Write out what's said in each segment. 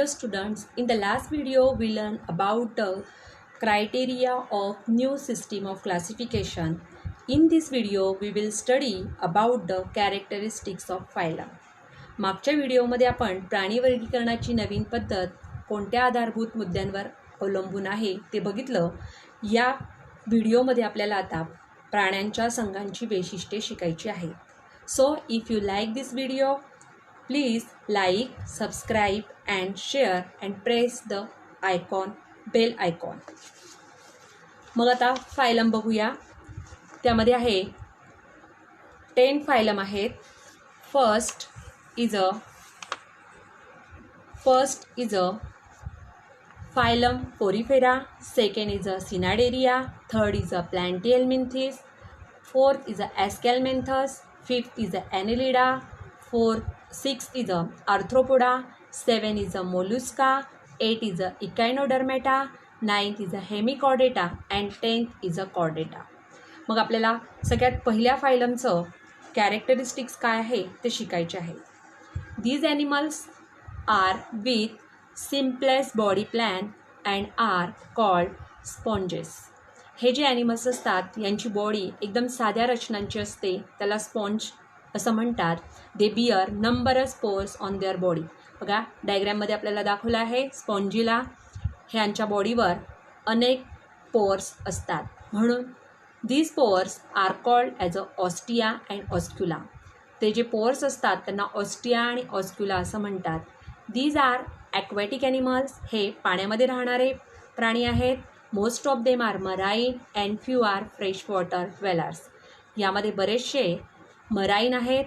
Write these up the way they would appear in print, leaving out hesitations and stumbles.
Hello students, in the last video we learned about the criteria of new system of classification. In this video we will study about the characteristics of phylum. मागच्या व्हिडिओमध्ये आपण प्राणी वर्गीकरणाची नवीन पद्धत कोणत्या आधारभूत मुद्द्यांवर अवलंबून आहे ते बघितलं. या व्हिडिओमध्ये आपल्याला आता प्राण्यांच्या संघांची वैशिष्ट्ये शिकायची आहेत. So if you like this video, please like, subscribe and share and press the icon, bell icon. मग आता फायलम बघूया. त्यामध्ये आहे 10 फायलम आहेत. First is a phylum Porifera, second is a Cnidaria, third is a Platyhelminthes, fourth is a Aschelmanthus, fifth is a Annelida, sixth is a Arthropoda, seven is a Mollusca, 8 is a Echinodermata, ninth is a Hemichordata and 10th is a Chordata. मग आपल्याला सगळ्यात पहिल्या फायलमचं characteristics काय आहे ते शिकायचे आहे. These animals are with simplest body plan and are called sponges. हे जे ॲनिमल्स असतात यांची बॉडी एकदम साध्या रचनांची असते, त्याला स्पॉन्ज असं म्हणतात. They bear numbers pores on their body. बघा डायग्रॅममध्ये आपल्याला दाखवलं आहे स्पॉन्जीला ह्यांच्या बॉडीवर अनेक पोअर्स असतात. म्हणून these pores are called as a ostia and oscula. ते जे पोअर्स असतात त्यांना ऑस्टिया आणि ऑस्क्युला असं म्हणतात. These are aquatic animals. हे पाण्यामध्ये राहणारे प्राणी आहेत. Most of them are marine and few are fresh water dwellers. यामध्ये बरेचसे मराईन आहेत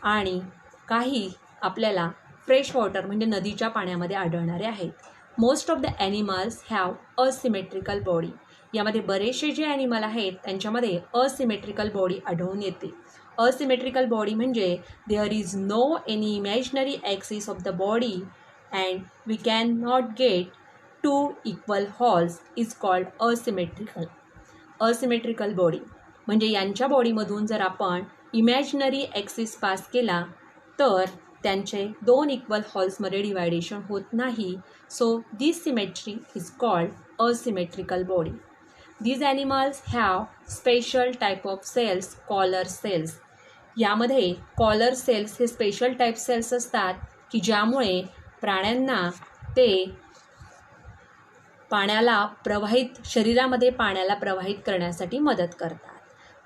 आणि काही आपल्याला फ्रेश वॉटर म्हणजे नदीच्या पाण्यामध्ये आढळणारे आहेत. Most of the animals have asymmetrical body. यामध्ये बरेचसे जे ॲनिमल आहेत त्यांच्यामध्ये असिमेट्रिकल बॉडी आढळून येते. असिमेट्रिकल बॉडी म्हणजे there is no any imaginary axis of the body and we can not get to equal halves is called asymmetrical. Asymmetrical body म्हणजे यांच्या बॉडीमधून जर आपण इमॅजिनरी ॲक्सिस पास केला तर त्यांचे 2 इक्वल हॉल्समध्ये डिवायडेशन होत नाही. So this symmetry is called asymmetrical body. These animals have special type of cells, collar cells. यामध्ये कॉलर सेल्स हे स्पेशल टाईप सेल्स असतात की ज्यामुळे प्राण्यांना ते शरीरामध्ये पाण्याला प्रवाहित करण्यासाठी मदत करतात.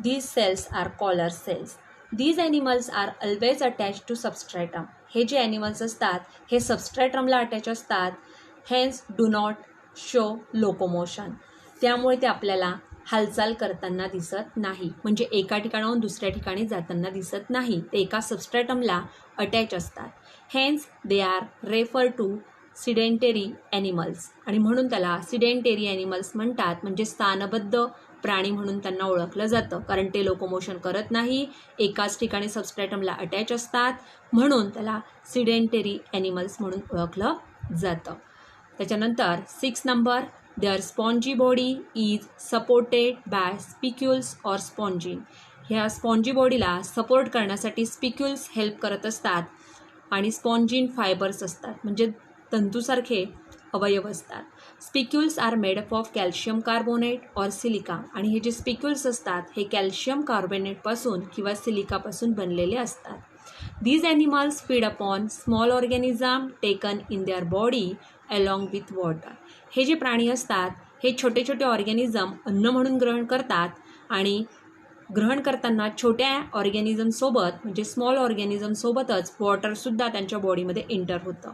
These cells are collar cells. These animals are always attached to substratum. हे जे ॲनिमल्स असतात हे सबस्ट्रॅटमला अटॅच असतात. Hence do not show locomotion. त्यामुळे ते आपल्याला हालचाल करताना दिसत नाही, म्हणजे एका ठिकाणाहून दुसऱ्या ठिकाणी जाताना दिसत नाही. ते एका सबस्ट्रॅटमला अटॅच असतात. Hence they are refer to sedentary animals आणि म्हणून त्याला सिडेंटरी ॲनिमल्स म्हणतात. म्हणजे स्थानबद्ध प्राणी म्हणून त्यांना ओळखलं जातं, कारण ते लोकोमोशन करत नाही, एकाच ठिकाणी सबस्ट्रॅटमला अटॅच असतात, म्हणून त्याला सिडेंटरी ॲनिमल्स म्हणून ओळखलं जातं. त्याच्यानंतर 6 number, their spongy body is supported by spicules or spongin. ह्या स्पॉन्जी बॉडीला सपोर्ट करण्यासाठी स्पिक्युल्स हेल्प करत असतात आणि स्पॉन्जिन फायबर्स असतात, म्हणजे तंतूसारखे अवयव असतात. Spicules are made up of calcium carbonate और सिलिका. आणि हे जे स्पिक्युल्स असतात हे कॅल्शियम कार्बोनेटपासून किंवा सिलिकापासून बनलेले असतात. These animals feed upon small organism taken in their body along with water. हे जे प्राणी असतात हे छोटे छोटे ऑर्गॅनिझम अन्न म्हणून ग्रहण करतात आणि ग्रहण करताना छोट्या ऑर्गॅनिझमसोबत म्हणजे स्मॉल ऑर्गॅनिझमसोबतच वॉटरसुद्धा त्यांच्या बॉडीमध्ये एंटर होतं.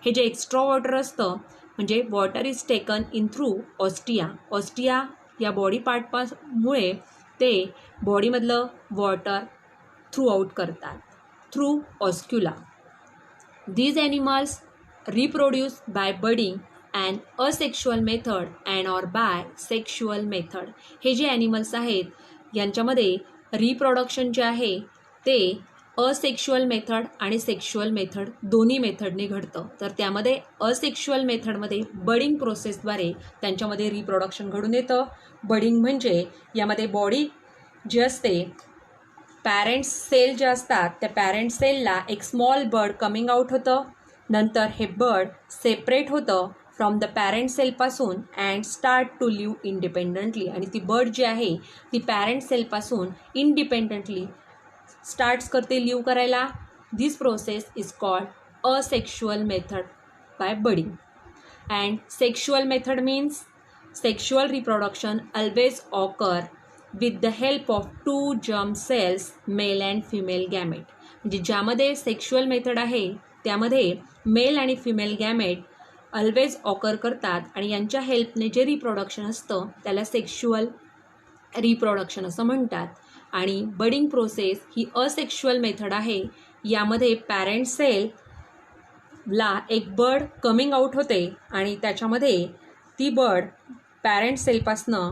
हे जे एक्स्ट्रा वॉटर असतं म्हणजे water is taken in through ostia. Ostia या बॉडी पार्टमुळे ते बॉडीमधलं वॉटर थ्रू आउट करतात through ऑस्क्युला. These animals reproduce by budding and asexual method and or by sexual method. हे जे ॲनिमल्स आहेत यांच्यामध्ये रिप्रोडक्शन जे आहे ते असेक्शुअल मेथड आणि सेक्शुअल मेथड दोन्ही मेथडने घडतं. तर त्यामध्ये असेक्शुअल मेथडमध्ये बडिंग प्रोसेसद्वारे त्यांच्यामध्ये रिप्रोडक्शन घडून येतं. बडिंग म्हणजे यामध्ये बॉडी जी असते पॅरेंट्स सेल जे असतात त्या पॅरेंट सेलला एक स्मॉल बर्ड कमिंग आउट होतं नंतर हे बर्ड सेपरेट होतं फ्रॉम द पॅरेंट सेलपासून and start to live independently. आणि ती बर्ड जी आहे ती पॅरेंट सेलपासून इंडिपेंडंटली स्टार्ट्स करते लिव्ह करायला. This process is called asexual method by budding. And sexual method means sexual reproduction always occur with the help of 2 germ cells male and female gamete. म्हणजे ज्यामध्ये sexual method आहे त्यामध्ये mail आणि female gamete always occur करतात आणि यांच्या हेल्पने जे reproduction असतं त्याला सेक्शुअल रिप्रोडक्शन असं म्हणतात. आणि बडिंग प्रोसेस ही असेक्शुअल मेथड आहे. यामध्ये पॅरेंट सेलला एक बर्ड कमिंग आउट होते आणि त्याच्यामध्ये ती बर्ड पॅरेंट सेलपासनं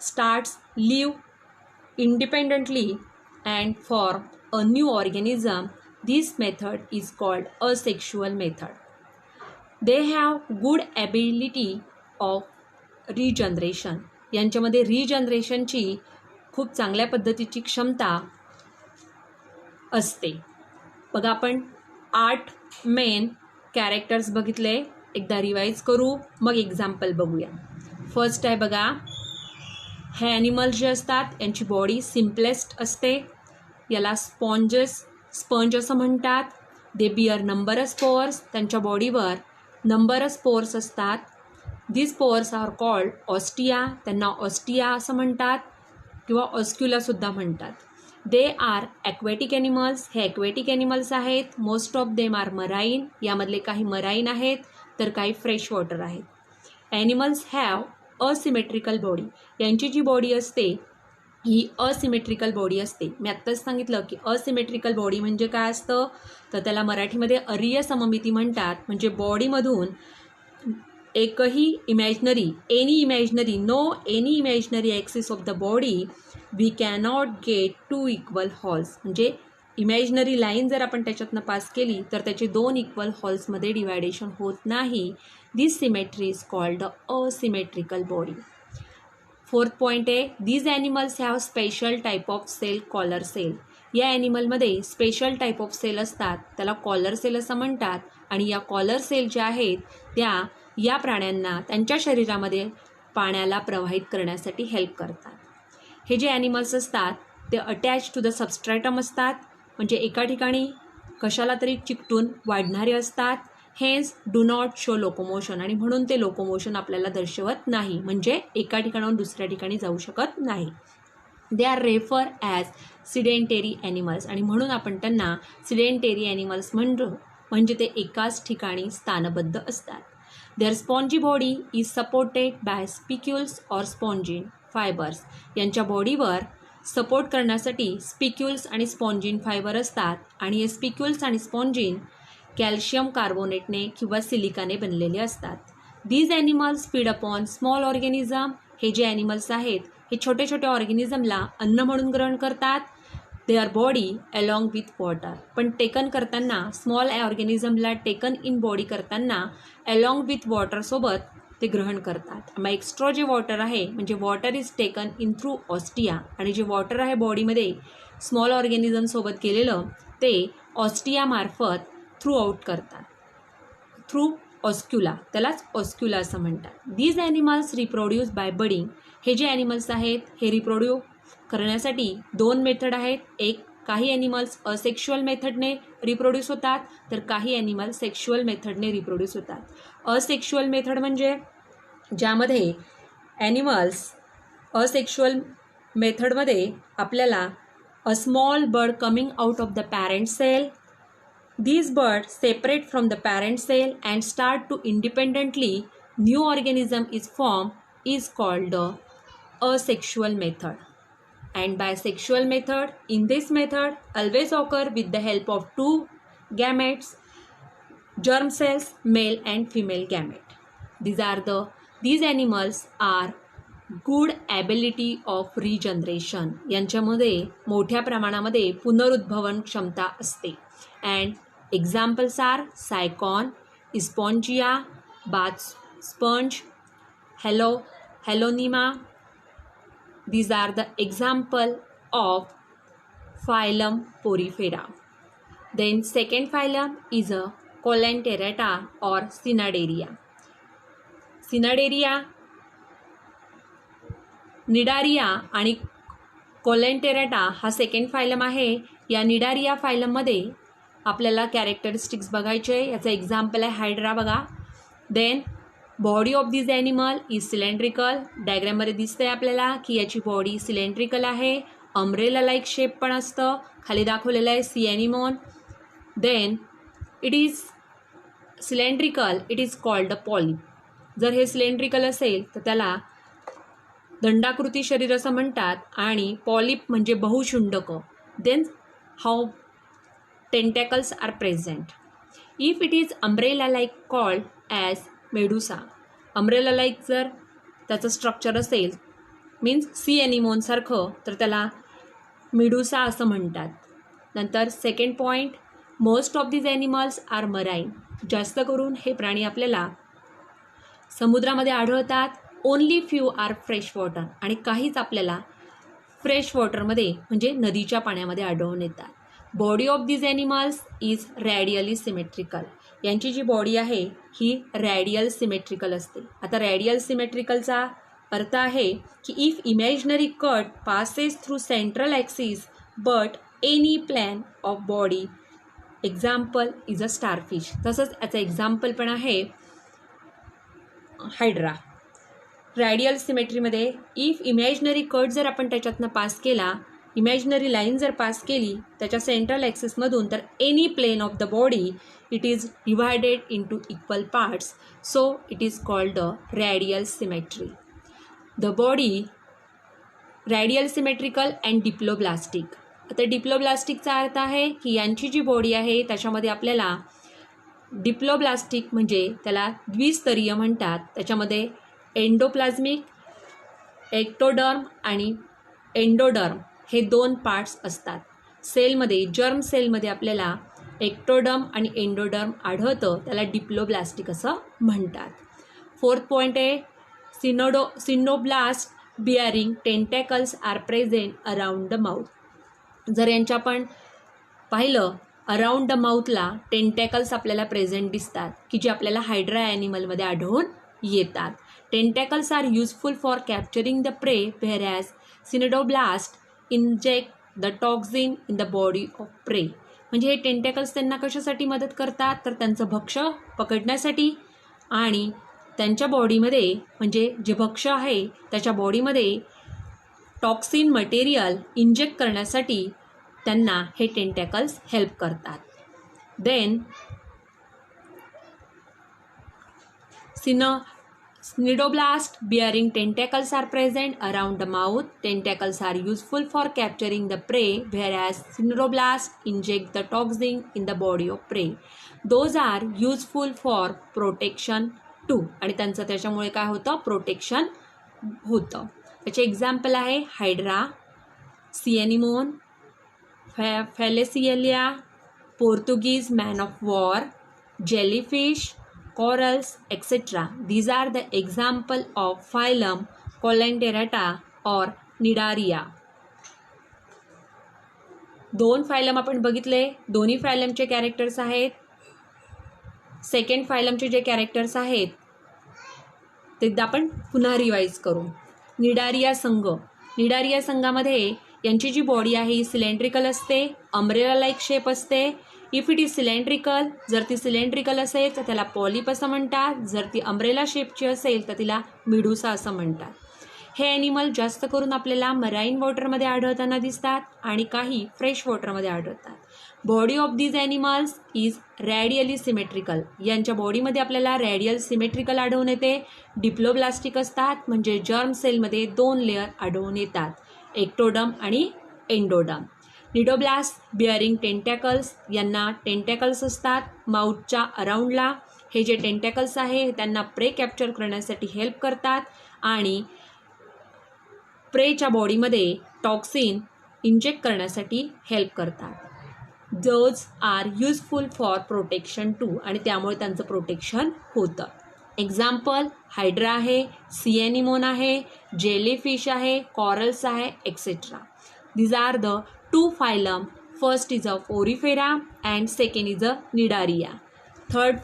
starts live independently and form a new organism. This method is called asexual method. They have good ability of regeneration. यांच्यामध्ये रिजनरेशनची खूप चांगल्या पद्धतीची क्षमता असते. बघा आपण 8 मेन कॅरेक्टर्स बघितले. एकदा रिवाईज करू मग एक्झाम्पल बघूया. फर्स्ट आहे बघा, हे ॲनिमल्स जे असतात यांची बॉडी सिम्पलेस्ट असते. याला स्पंज असं म्हणतात. They bear numerous spores. त्यांच्या बॉडीवर नंबरस स्पोअर्स असतात. This spores are called ostia. त्यांना ऑस्टिया असं म्हणतात किंवा ऑस्क्युलासुद्धा म्हणतात. They are aquatic animals. हे ॲक्वॅटिक ॲनिमल्स आहेत. Most of them are marine. यामधले काही मराईन आहेत तर काही फ्रेश वॉटर आहेत. Animals have asymmetrical body. यांची जी बॉडी असते ही असिमेट्रिकल बॉडी असते. मी आत्ताच सांगितलं की असिमेट्रिकल बॉडी म्हणजे काय असतं तर त्याला मराठीमध्ये अरीय सममिती म्हणतात. म्हणजे बॉडीमधून एकही imaginary any imaginary axis of the body we cannot get 2 equal halves. म्हणजे इमॅजिनरी लाईन जर आपण त्याच्यातनं पास केली तर त्याचे 2 इक्वल हॉल्समध्ये डिवायडेशन होत नाही. This symmetry is called asymmetrical body. Fourth point आहे, these animals have special type of cell collar cell. या ॲनिमलमध्ये स्पेशल टाईप ऑफ सेल असतात त्याला कॉलर सेल असं म्हणतात. आणि या कॉलर सेल ज्या आहेत त्या या प्राण्यांना त्यांच्या शरीरामध्ये पाण्याला प्रवाहित करण्यासाठी हेल्प करतात. हे जे ॲनिमल्स असतात ते अटॅच टू द सबस्ट्रॅटम असतात. म्हणजे एका ठिकाणी कशाला तरी चिकटून वाढणारे असतात. Hence do not show locomotion. आणि म्हणून ते लोकोमोशन आपल्याला दर्शवत नाही. म्हणजे एका ठिकाणाहून दुसऱ्या ठिकाणी जाऊ शकत नाही. They are refer as sedentary animals. आणि म्हणून आपण त्यांना सिडेंटेरी ॲनिमल्स म्हणतो. म्हणजे ते एकाच ठिकाणी स्थानबद्ध असतात. Their spongy body is supported by spicules or spongin fibres. यांच्या बॉडीवर सपोर्ट करण्यासाठी स्पिक्युल्स आणि स्पॉन्जिन फायबर असतात. आणि हे स्पिक्युल्स आणि स्पॉन्जिन कॅल्शियम कार्बोनेटने किंवा सिलिकाने बनलेले असतात. These animals feed upon small organism. हे जे ॲनिमल्स आहेत हे छोटे छोटे ऑर्गॅनिझमला अन्न म्हणून ग्रहण करतात. There body along with water. पण टेकन करताना स्मॉल ऑर्गॅनिझमला टेकन इन बॉडी करताना अलॉंग विथ वॉटरसोबत ते ग्रहण करतात. मग एक्स्ट्रा जे वॉटर आहे म्हणजे water is taken in through ostia. आणि जे वॉटर आहे बॉडीमध्ये स्मॉल ऑर्गॅनिझमसोबत गेलेलं ते ऑस्टियामार्फत थ्रू आउट करतात. थ्रू ऑस्क्युला. त्यालाच ऑस्क्युला असं म्हणतात. These animals reproduce by budding. हे जे ॲनिमल्स आहेत हे रिप्रोड्यू करण्यासाठी 2 मेथड आहेत. एक काही ॲनिमल्स असेक्शुअल मेथडने रिप्रोड्यूस होतात तर काही ॲनिमल्स सेक्शुअल मेथडने रिप्रोड्यूस होतात. असेक्शुअल मेथड म्हणजे ज्यामध्ये ॲनिमल्स असेक्शुअल मेथडमध्ये आपल्याला a small bird coming out of the parent cell. These birds separate from the parent cell and start to independently new organism is formed is called the asexual method. And bisexual method, in this method always occur with the help of 2 gametes, germ cells, male and female gamete. These animals are good ability of regeneration. यांच्यामध्ये मोठ्या प्रमाणामध्ये पुनरुद्भवन क्षमता असते. And examples are Sycon, Spongia, bath sponge, Halonema. These are the example of phylum Porifera. Then second phylum is a कोलेंटेरेटा और सिनाडेरिया. सिनाडेरिया, Cnidaria आणि कोलेंटेरेटा हा second phylum आहे. या निडारिया फायलममध्ये आपल्याला कॅरेक्टरिस्टिक्स बघायचे. याचं एक्झाम्पल आहे हायड्रा बघा. Then body of this animal is cylindrical. डायग्रॅममध्ये दिसतंय आपल्याला की याची बॉडी सिलेंड्रिकल आहे. अम्ब्रेला लाईक शेप पण असतं. खाली दाखवलेलं आहे sea anemone. Then it is cylindrical, it is called a polyp. जर हे सिलेंड्रिकल असेल तर त्याला दंडाकृती शरीर असं म्हणतात आणि पॉलिप म्हणजे बहुशुंडक. Then how tentacles are present. If it is umbrella like called as medusa. Umbrella like जर त्याचं स्ट्रक्चर असेल मीन्स सी ॲनिमोनसारखं तर त्याला मेडुसा असं म्हणतात. नंतर second point, most of these animals are marine. जास्त करून हे प्राणी आपल्याला समुद्रामध्ये आढळतात. Only few are fresh water. आणि काहीच आपल्याला फ्रेश वॉटरमध्ये म्हणजे नदीच्या पाण्यामध्ये आढळून येतात. Body of these animals is radially symmetrical. यांची जी बॉडी आहे ही रॅडियल सिमेट्रिकल असते. आता रॅडियल सिमेट्रिकलचा अर्थ आहे की if imaginary cut passes through central axis but any plane of body. Example is a starfish. तसंच याचं एक्झाम्पल पण आहे हायड्रा. रॅडियल सिमेट्रीमध्ये इफ इमॅजिनरी कट जर आपण त्याच्यातनं पास केला, इमॅजिनरी लाईन जर पास केली त्याच्या सेंट्रल ॲक्सिसमधून, तर any plane of the body it is divided into equal parts. So it is called the radial symmetry. The body radial symmetrical and diploblastic. आता डिप्लोब्लास्टिकचा अर्थ आहे की यांची जी बॉडी आहे त्याच्यामध्ये आपल्याला डिप्लोब्लास्टिक म्हणजे त्याला द्विस्तरीय म्हणतात. त्याच्यामध्ये एंडोप्लाझ्मिक, एक्टोडर्म आणि एंडोडर्म हे दोन पार्ट्स असतात. सेलमध्ये जर्म सेलमध्ये आपल्याला एक्टोडर्म आणि एंडोडर्म आढळतं. त्याला डिप्लोब्लास्टिक असं म्हणतात. फोर्थ पॉईंट आहे cnidoblast bearing tentacles are present around the mouth. जर यांच्या आपण पाहिलं अराउंड द माउथला टेंटॅकल्स आपल्याला प्रेझेंट दिसतात की जे आपल्याला हायड्रा ॲनिमलमध्ये आढळून येतात. Tentacles are useful for capturing the prey whereas cnidoblast inject the toxin in the body of prey. म्हणजे हे टेंटॅकल्स त्यांना कशासाठी मदत करतात तर त्यांचं भक्ष्य पकडण्यासाठी आणि त्यांच्या बॉडीमध्ये म्हणजे जे भक्ष्य आहे त्याच्या बॉडीमध्ये टॉक्सिन मटेरियल इंजेक्ट करण्यासाठी त्यांना हे टेंटॅकल्स हेल्प करतात. Then Cnidoblast bearing tentacles are present around the mouth. Tentacles are useful for capturing the prey, whereas cnidoblast inject the toxin in the body of prey. Those are useful for protection too. आणि त्यांचं त्याच्यामुळे काय होतं protection होतं. त्याचे example आहे hydra, sea anemone, फॅलेसिएलिया, Portuguese man of war, jellyfish, corals, etc. These are the example of phylum Colenterata or Nidaria. दोन फायलम आपण बघितले. दोन्ही फायलमचे कॅरेक्टर्स आहेत. सेकंड फायलमचे जे कॅरेक्टर्स आहेत ते आपण पुन्हा रिवाईज करू. निडारिया संघ. निडारिया संघामध्ये यांची जी बॉडी आहे ही सिलेंड्रिकल असते, अम्ब्रेला लाईक शेप असते. इफ इट इज सिलेंड्रिकल, जर ती सिलेंड्रिकल असेल तर त्याला पॉलिप असं म्हणतात. जर ती अम्ब्रेला शेपची असेल तर तिला मेडुसा असं म्हणतात. हे ॲनिमल जास्त करून आपल्याला मराईन वॉटरमध्ये आढळताना दिसतात आणि काही फ्रेश वॉटरमध्ये आढळतात. Body of these animals is radially symmetrical. यांच्या बॉडीमध्ये आपल्याला रॅडियल सिमेट्रिकल आढळून येते. डिप्लोब्लास्टिक असतात म्हणजे जर्म सेलमध्ये दोन लेअर आढळून येतात, एक्टोडर्म आणि एंडोडर्म. निडोब्लास्ट बिअरिंग टेंटॅकल्स, यांना टेंटॅकल्स असतात माउथच्या अराउंडला. हे जे टेंटॅकल्स आहे त्यांना प्रे कॅप्चर करण्यासाठी हेल्प करतात आणि प्रेच्या बॉडीमध्ये टॉक्सिन इंजेक्ट करण्यासाठी हेल्प करतात. Those are useful for protection too, आणि त्यामुळे त्यांचं प्रोटेक्शन होतं. एक्झाम्पल हायड्रा आहे, सी ॲनिमोन आहे, जेलीफिश आहे, कॉरल्स आहे, etcetera. These are the two phylum. First is a Porifera and second is a Nidaria. Third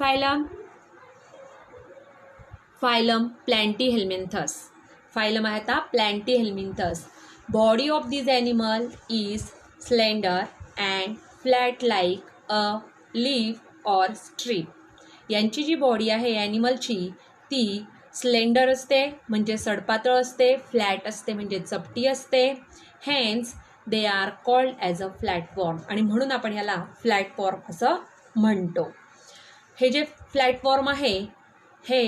phylum Platyhelminthes. Phylum आहे आता Platyhelminthes. Body of this animal is slender and flat like a leaf or strip. यांची जी body आहे ॲनिमलची ती slender असते म्हणजे सडपातळ असते, फ्लॅट असते म्हणजे चपटी असते. Hence they are called as a platform, आणि म्हणून आपण ह्याला फ्लॅटफॉर्म असं म्हणतो. हे जे फ्लॅटफॉर्म आहे हे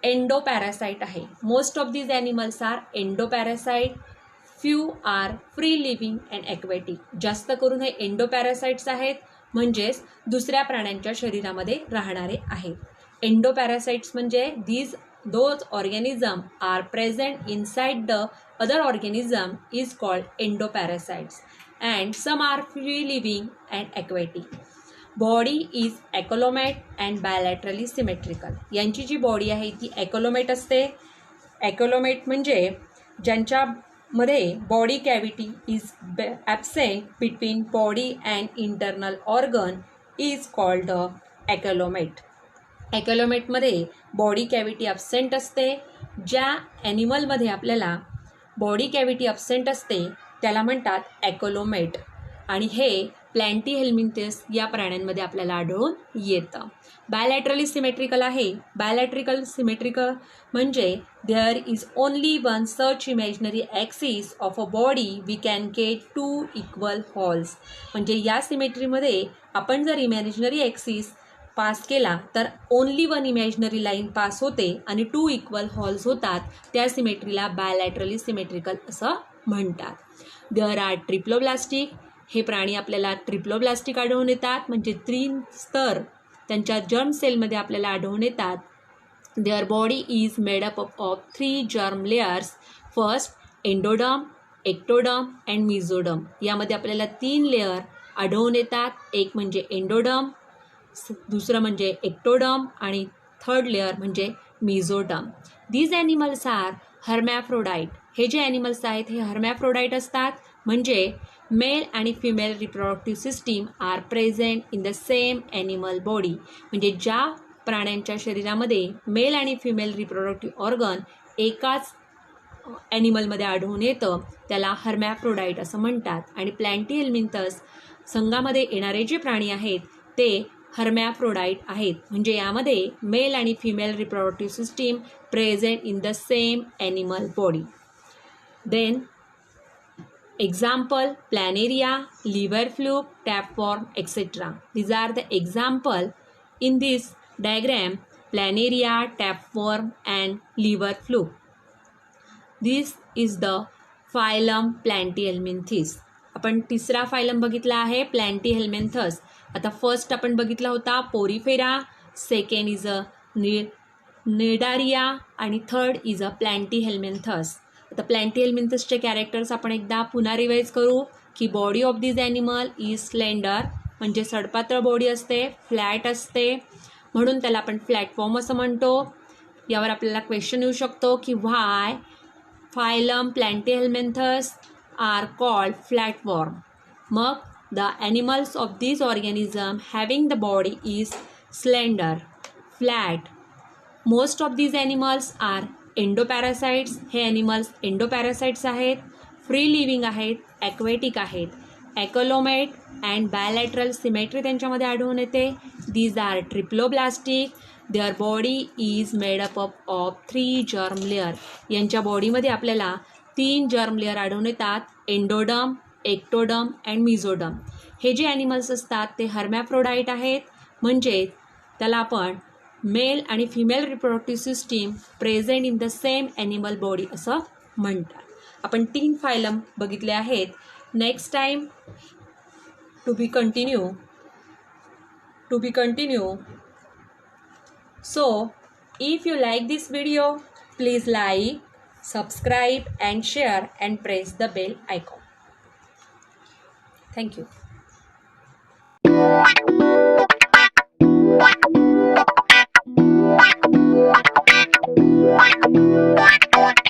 एंडोपॅरासाइट आहे. Most of these animals are endoparasite. Few are free living and aquatic. जास्त करून हे एंडोपॅरासाइट्स आहेत म्हणजेच दुसऱ्या प्राण्यांच्या शरीरामध्ये राहणारे आहेत. एंडोपॅरासाइट्स म्हणजे those organism are present inside the other organism is called endoparasites, and some are free living and aquatic. Body is ॲकोलोमेट and bilaterally symmetrical. यांची जी बॉडी आहे ती ॲकोलोमेट असते. ॲकोलोमेट म्हणजे ज्यांच्यामध्ये body cavity is absent between body and internal organ is called acoelomate. ॲकोलोमेटमध्ये body cavity absent असते. ज्या ॲनिमलमध्ये आपल्याला बॉडी कॅव्हिटी ॲब्सेंट असते त्याला म्हणतात ॲकोलोमेट, आणि हे प्लॅन्टीहेल्मिन्थस या प्राण्यांमध्ये आपल्याला आढळून येतं. बायलॅटरली सिमेट्रिकल आहे. बायलॅट्रिकल सिमेट्रिकल म्हणजे there is only one such imaginary axis of a body we can get 2 equal halves. म्हणजे या सिमेट्रीमध्ये आपण जर इमॅजिनरी ॲक्सिस पास केला तर only one imaginary line pass होते आणि 2 इक्वल हॉल्स होतात. त्या सिमेट्रीला बायलॅटरली सिमेट्रिकल असं म्हणतात. There are triploblastic. हे प्राणी आपल्याला ट्रिप्लोब्लास्टिक आढळून येतात म्हणजे 3 स्तर त्यांच्या जर्म सेलमध्ये आपल्याला आढळून येतात. Their body is made up of 3 germ layers. First endoderm, ectoderm and mesoderm. यामध्ये आपल्याला 3 लेअर आढळून येतात. एक म्हणजे एंडोडर्म, दुसरं म्हणजे एक्टोडर्म आणि थर्ड लेअर म्हणजे mesoderm. These animals are hermaphrodite. हे जे ॲनिमल्स आहेत हे हर्मॅफ्रोडाईट असतात म्हणजे मेल आणि female reproductive system are present in the same animal body. म्हणजे ज्या प्राण्यांच्या शरीरामध्ये मेल आणि फिमेल रिप्रोडक्टिव्ह ऑर्गन एकाच ॲनिमलमध्ये आढळून येतं त्याला हर्मॅफ्रोडाईट असं म्हणतात. आणि प्लॅन्टीहेल्मिन्थस संघामध्ये येणारे जे प्राणी आहेत ते हर्मॅफ्रोडाईट आहेत म्हणजे यामध्ये मेल आणि female reproductive system present in the same animal body. Then example planaria, liver fluke, tapeworm, etc. These are the example in this diagram: planaria, tapeworm and liver fluke. This is the phylum Platyhelminthes. आपण तिसरा phylum बघितला आहे प्लॅन्टीहेल्मिन्थस. आता first आपण बघितला होता Porifera, second is a Cnidaria आणि third is a प्लॅन्टीहेल्मिन्थस. आता प्लॅन्टीहेल्मिन्थसचे कॅरेक्टर्स आपण एकदा पुन्हा रिवाईज करू की body of this animal is slender म्हणजे सडपातळ बॉडी असते, फ्लॅट असते म्हणून त्याला आपण फ्लॅटफॉर्म असं म्हणतो. यावर आपल्याला क्वेश्चन येऊ शकतो की why phylum Platyhelminthes are called flatworm. मग the animals of this organism having the body is slender, flat. Most of this animals are endoparasites. हे ॲनिमल्स एंडोपॅरासाइट्स आहेत, फ्री लिव्हिंग आहेत, ॲक्वेटिक आहेत. ॲकोलोमेट अँड बायलॅटरल सिमेट्री त्यांच्यामध्ये आढळून येते. These are triploblastic. Their body is made up of 3 germ layer. यांच्या बॉडीमध्ये आपल्याला 3 जर्म लेअर आढळून येतात: एंडोडर्म, एक्टोडर्म अँड मिझोडर्म. हे जे ॲनिमल्स असतात ते हर्मॅफ्रोडाईट आहेत म्हणजे त्याला आपण मेल आणि female reproductive system present in the same animal body असं म्हणतात. आपण 3 फायलम बघितले आहेत. Next time to be continue. So if you like this video, please like, subscribe and share and press the bell icon. Thank you.